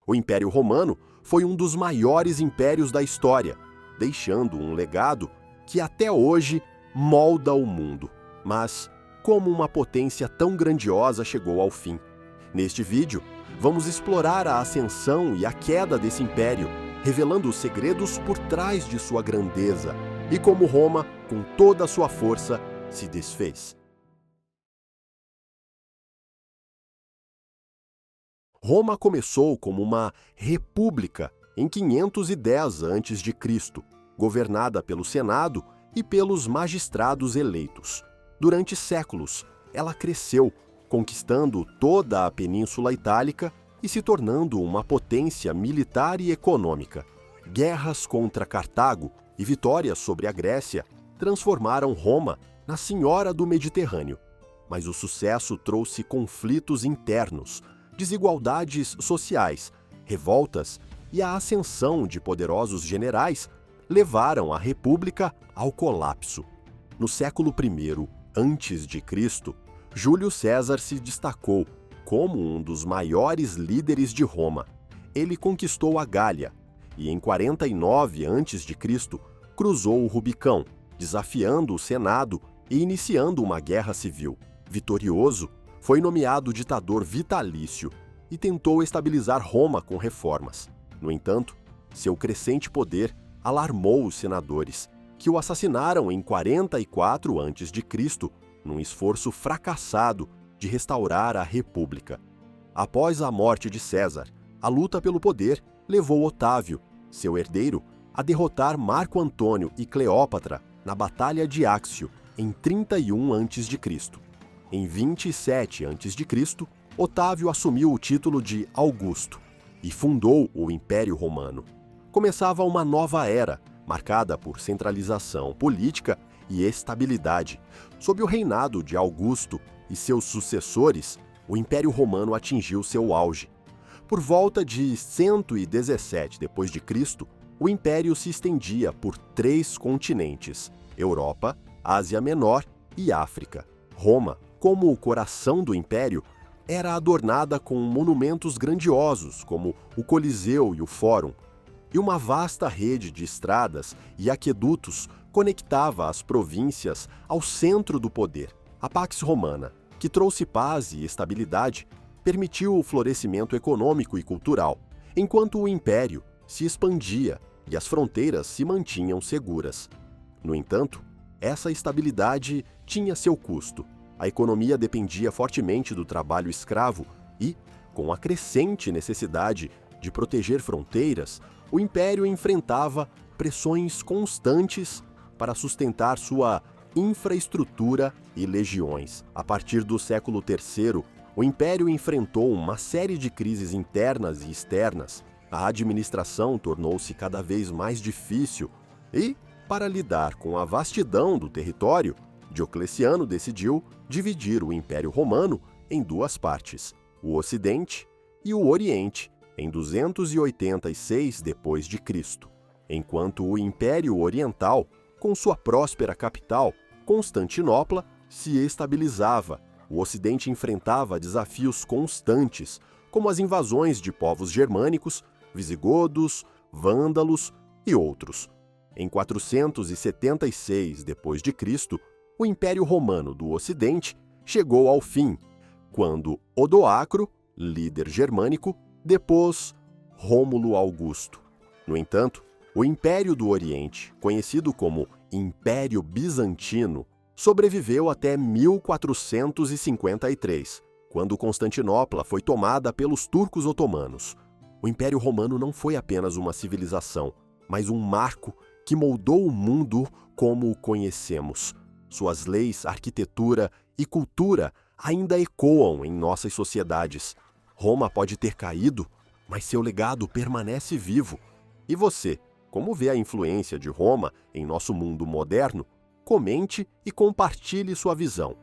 O Império Romano foi um dos maiores impérios da história, deixando um legado que até hoje molda o mundo. Mas como uma potência tão grandiosa chegou ao fim? Neste vídeo, vamos explorar a ascensão e a queda desse império, revelando os segredos por trás de sua grandeza e como Roma, com toda a sua força, se desfez. Roma começou como uma república em 510 a.C., governada pelo Senado e pelos magistrados eleitos. Durante séculos, ela cresceu, conquistando toda a Península Itálica e se tornando uma potência militar e econômica. Guerras contra Cartago e vitórias sobre a Grécia transformaram Roma na senhora do Mediterrâneo. Mas o sucesso trouxe conflitos internos, desigualdades sociais, revoltas e a ascensão de poderosos generais levaram a República ao colapso. No século I a.C., Júlio César se destacou como um dos maiores líderes de Roma. Ele conquistou a Gália e, em 49 a.C., cruzou o Rubicão, desafiando o Senado e iniciando uma guerra civil. Vitorioso, foi nomeado ditador vitalício e tentou estabilizar Roma com reformas. No entanto, seu crescente poder alarmou os senadores, que o assassinaram em 44 a.C., num esforço fracassado de restaurar a República. Após a morte de César, a luta pelo poder levou Otávio, seu herdeiro, a derrotar Marco Antônio e Cleópatra na Batalha de Áxio, em 31 a.C. Em 27 a.C., Otávio assumiu o título de Augusto e fundou o Império Romano. Começava uma nova era, marcada por centralização política e estabilidade. Sob o reinado de Augusto e seus sucessores, o Império Romano atingiu seu auge. Por volta de 117 d.C., o Império se estendia por 3 continentes: Europa, Ásia Menor e África. Roma, como o coração do Império, era adornada com monumentos grandiosos, como o Coliseu e o Fórum, e uma vasta rede de estradas e aquedutos conectava as províncias ao centro do poder. A Pax Romana, que trouxe paz e estabilidade, permitiu o florescimento econômico e cultural, enquanto o Império se expandia e as fronteiras se mantinham seguras. No entanto, essa estabilidade tinha seu custo. A economia dependia fortemente do trabalho escravo e, com a crescente necessidade de proteger fronteiras, o Império enfrentava pressões constantes para sustentar sua infraestrutura e legiões. A partir do século III, o Império enfrentou uma série de crises internas e externas. A administração tornou-se cada vez mais difícil e, para lidar com a vastidão do território, Diocleciano decidiu dividir o Império Romano em 2 partes, o Ocidente e o Oriente, em 286 d.C., enquanto o Império Oriental, com sua próspera capital, Constantinopla, se estabilizava. O Ocidente enfrentava desafios constantes, como as invasões de povos germânicos, visigodos, vândalos e outros. Em 476 d.C., o Império Romano do Ocidente chegou ao fim, quando Odoacro, líder germânico, depôs Rômulo Augusto. No entanto, o Império do Oriente, conhecido como Império Bizantino, sobreviveu até 1453, quando Constantinopla foi tomada pelos turcos otomanos. O Império Romano não foi apenas uma civilização, mas um marco que moldou o mundo como o conhecemos. Suas leis, arquitetura e cultura ainda ecoam em nossas sociedades. Roma pode ter caído, mas seu legado permanece vivo. E você, como vê a influência de Roma em nosso mundo moderno? Comente e compartilhe sua visão.